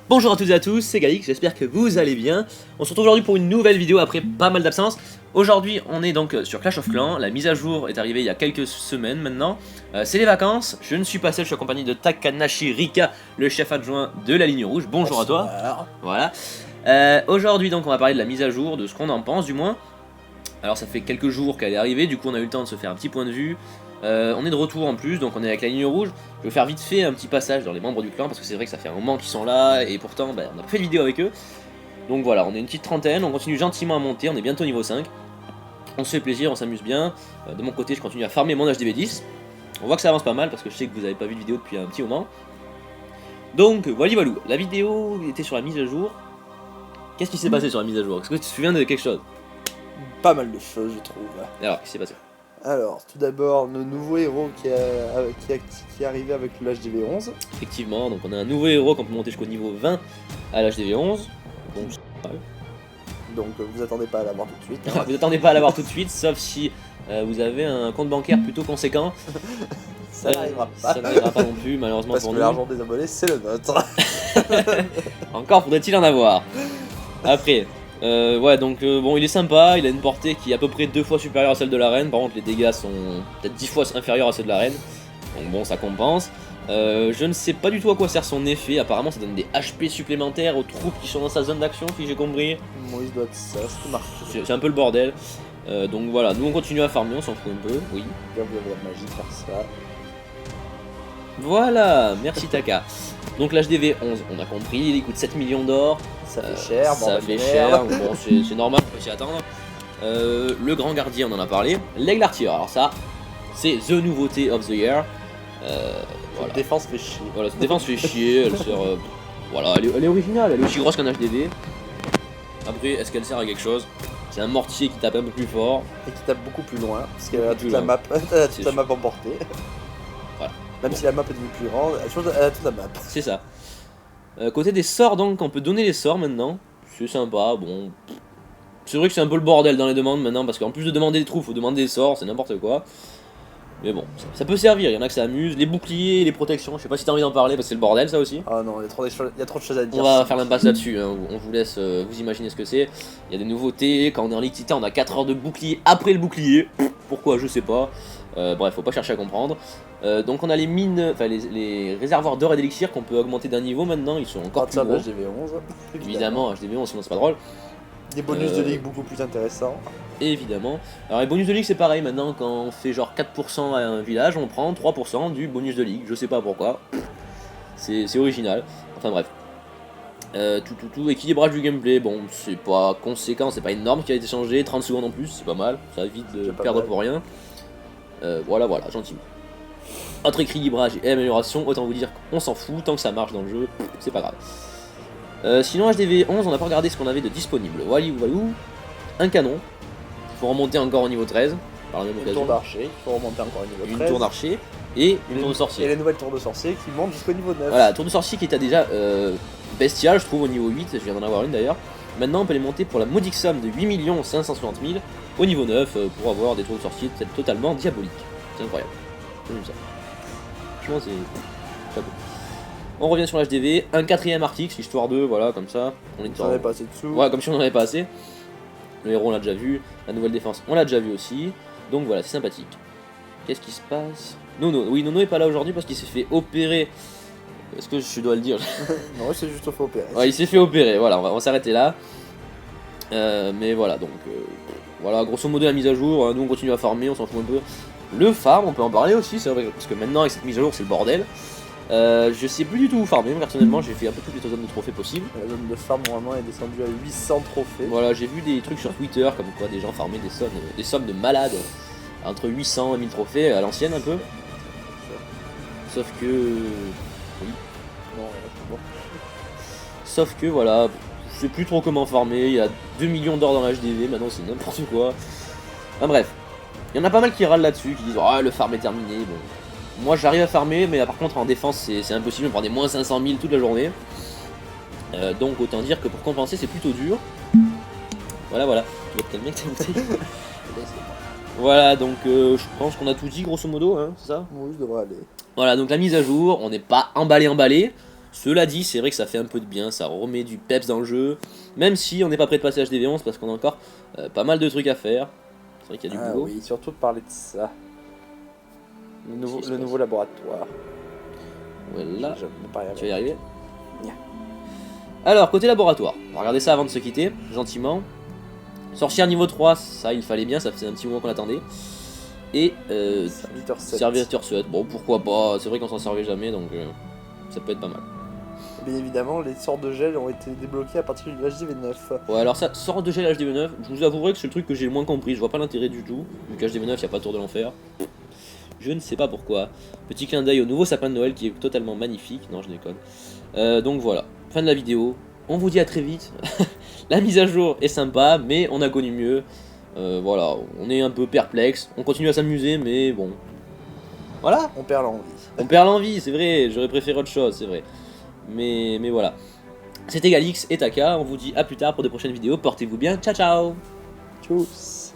Bonjour à toutes et à tous, c'est Galix, j'espère que vous allez bien. On se retrouve aujourd'hui pour une nouvelle vidéo après pas mal d'absence. Aujourd'hui on est donc sur Clash of Clans, la mise à jour est arrivée il y a quelques semaines maintenant. C'est les vacances, je ne suis pas seul, je suis accompagné de Takanashi Rika, le chef adjoint de la ligne rouge. Bonjour à toi. Voilà. Aujourd'hui donc on va parler de la mise à jour, de ce qu'on en pense du moins. Alors ça fait quelques jours qu'elle est arrivée, du coup on a eu le temps de se faire un petit point de vue. On est de retour en plus, donc on est avec la ligne rouge. Je vais faire vite fait un petit passage dans les membres du clan, parce que c'est vrai que ça fait un moment qu'ils sont là, et pourtant on n'a pas fait de vidéo avec eux. Donc voilà, on est une petite trentaine, on continue gentiment à monter, on est bientôt niveau 5. On se fait plaisir, on s'amuse bien. De mon côté, je continue à farmer mon HDV 10. On voit que ça avance pas mal, parce que je sais que vous n'avez pas vu de vidéo depuis un petit moment. Donc voilà, la vidéo était sur la mise à jour. Qu'est-ce qui s'est passé sur la mise à jour? Est-ce que tu te souviens de quelque chose? Pas mal de choses, je trouve. Alors, qu'est-ce qui s'est passé? Alors, tout d'abord, le nouveau héros qui est arrivé avec le HDV 11. Effectivement, donc on a un nouveau héros qu'on peut monter jusqu'au niveau 20 à l'HDV 11. Donc, vous attendez pas à l'avoir tout de suite. Hein. Vous attendez pas à l'avoir tout de suite, sauf si vous avez un compte bancaire plutôt conséquent. Ça n'arrivera pas. Ça n'arrivera pas non plus, malheureusement parce pour nous. nous. Parce que l'argent des abonnés, c'est le nôtre. Encore faudrait-il en avoir. Après, ouais, donc bon, il est sympa, il a une portée qui est à peu près 2 fois supérieure à celle de l'arène. Par contre, les dégâts sont peut-être 10 fois inférieurs à ceux de l'arène. Donc bon, ça compense. Je ne sais pas du tout à quoi sert son effet. Apparemment, ça donne des HP supplémentaires aux troupes qui sont dans sa zone d'action, si j'ai compris. Bon, il doit être ça, c'est marqué. C'est un peu le bordel. Donc voilà, nous on continue à farmer, on s'en fout un peu, oui. Bien, vous avez la magie de faire ça. Voilà, merci Taka. Donc l'HDV 11, on a compris, il coûte 7 millions d'or. Ça fait cher, ça fait cher, bon c'est normal, on peut s'y attendre. Le grand gardien, on en a parlé. L'aigle artilleur, alors ça, c'est the nouveauté of the year. Voilà. Cette défense fait chier. Voilà, cette défense fait chier, elle sert... voilà, elle est originale, elle est aussi grosse qu'un HDV. Après, est-ce qu'elle sert à quelque chose? C'est un mortier qui tape un peu plus fort. Et qui tape beaucoup plus loin, parce qu'elle a toute la map, toute la map emportée. Voilà. Même si la map est devenue plus grande, elle a toute la map. C'est ça. Côté des sorts, donc, on peut donner les sorts maintenant. C'est sympa, bon. C'est vrai que c'est un peu le bordel dans les demandes maintenant, parce qu'en plus de demander des trous, faut demander des sorts, c'est n'importe quoi. Mais bon, ça peut servir, il y en a que ça amuse. Les boucliers, les protections, je sais pas si t'as envie d'en parler, parce que c'est le bordel ça aussi. Ah non, il y a trop de choses à dire. On va faire l'impasse là-dessus, hein. On vous laisse vous imaginer ce que c'est. Il y a des nouveautés, quand on est en Ligue Titan, on a 4 heures de bouclier après le bouclier. Pourquoi, je sais pas. Bref, faut pas chercher à comprendre. Donc on a les mines, enfin les réservoirs d'or et d'élixir qu'on peut augmenter d'un niveau maintenant, ils sont encore plus gros. HDV 11. Évidemment, HDV 11 sinon c'est pas drôle. Des bonus de ligue beaucoup plus intéressants. Évidemment. Alors les bonus de ligue c'est pareil maintenant, quand on fait genre 4% à un village, on prend 3% du bonus de ligue, je sais pas pourquoi. C'est original, enfin bref. Équilibrage du gameplay, bon c'est pas conséquent, c'est pas énorme ce qui a été changé, 30 secondes en plus, c'est pas mal, ça évite de perdre pour rien. Voilà, gentiment. Autre équilibrage et amélioration, autant vous dire qu'on s'en fout, tant que ça marche dans le jeu, c'est pas grave. Sinon HDV 11, on n'a pas regardé ce qu'on avait de disponible. Voilou, un canon, il faut remonter encore au niveau 13, par la même occasion. Une tour d'archer, il faut remonter encore au niveau 13. Une tour d'archer et une tour de sorcier. Et les nouvelles tours de sorcier qui montent jusqu'au niveau 9. Voilà, tour de sorcier qui était déjà bestial, je trouve, au niveau 8, je viens d'en avoir une d'ailleurs. Maintenant on peut les monter pour la modique somme de 8 560 000 au niveau 9 pour avoir des tours de sorcier totalement diaboliques. C'est incroyable. J'ai vu ça. Franchement c'est chapeau. On revient sur l'HDV, un 4ème Arctix, histoire 2, voilà, comme ça. On en avait pas assez dessous. Ouais, comme si on en avait pas assez. Le héros on l'a déjà vu, la nouvelle défense on l'a déjà vu aussi. Donc voilà, c'est sympathique. Qu'est-ce qui se passe? Nono, oui, Nono est pas là aujourd'hui parce qu'il s'est fait opérer. Est-ce que je dois le dire? Non, c'est juste fait opérer. Ouais, il s'est fait opérer, voilà, on va s'arrêter là. Mais voilà, donc voilà, grosso modo la mise à jour, nous on continue à farmer, on s'en fout un peu. Le farm, on peut en parler aussi, c'est vrai, parce que maintenant avec cette mise à jour c'est le bordel. Je sais plus du tout où farmer, personnellement j'ai fait un peu toutes les zones de trophées possibles. La zone de farm normalement est descendue à 800 trophées. Voilà, j'ai vu des trucs sur Twitter comme quoi des gens farmaient des sommes de malades, entre 800 et 1000 trophées à l'ancienne un peu. Sauf que... oui. Non, bon. Sauf que voilà, je sais plus trop comment farmer, il y a 2 millions d'or dans l'HDV, maintenant c'est n'importe quoi. Enfin bref, il y en a pas mal qui râlent là-dessus, qui disent « Ah, le farm est terminé », bon. Moi j'arrive à farmer, mais par contre en défense c'est impossible, on prend des moins 500 000 toute la journée. Donc autant dire que pour compenser c'est plutôt dur. Voilà, tu vas te calmer avec ta bouteille. Voilà, donc je pense qu'on a tout dit grosso modo, hein, c'est ça? Oui, je devrais aller. Voilà, donc la mise à jour, on n'est pas emballé. Cela dit, c'est vrai que ça fait un peu de bien, ça remet du peps dans le jeu, même si on n'est pas prêt de passer HDV11 parce qu'on a encore pas mal de trucs à faire. C'est vrai qu'il y a du boulot. Oui, surtout de parler de ça. Le nouveau laboratoire. Voilà, Je tu vas y arriver. Nya. Alors, côté laboratoire, on va regarder ça avant de se quitter, gentiment. Sorcière niveau 3, ça il fallait bien, ça faisait un petit moment qu'on l'attendait. Et serviteur 7, bon pourquoi pas, c'est vrai qu'on s'en servait jamais donc ça peut être pas mal. Bien évidemment, les sorts de gel ont été débloqués à partir du HDV9. Ouais, alors ça, sort de gel HDV9, je vous avouerai que c'est le truc que j'ai le moins compris, je vois pas l'intérêt du tout, vu qu'HDV9 y a pas de tour de l'enfer. Je ne sais pas pourquoi. Petit clin d'œil au nouveau sapin de Noël qui est totalement magnifique, non je déconne. Donc voilà, fin de la vidéo, on vous dit à très vite. La mise à jour est sympa, mais on a connu mieux. Voilà, on est un peu perplexe, on continue à s'amuser, mais bon. Voilà. On perd l'envie. On perd l'envie, c'est vrai, j'aurais préféré autre chose, c'est vrai. Mais voilà. C'était Galix et Taka, on vous dit à plus tard pour de prochaines vidéos, portez-vous bien, ciao ciao. Tchuss.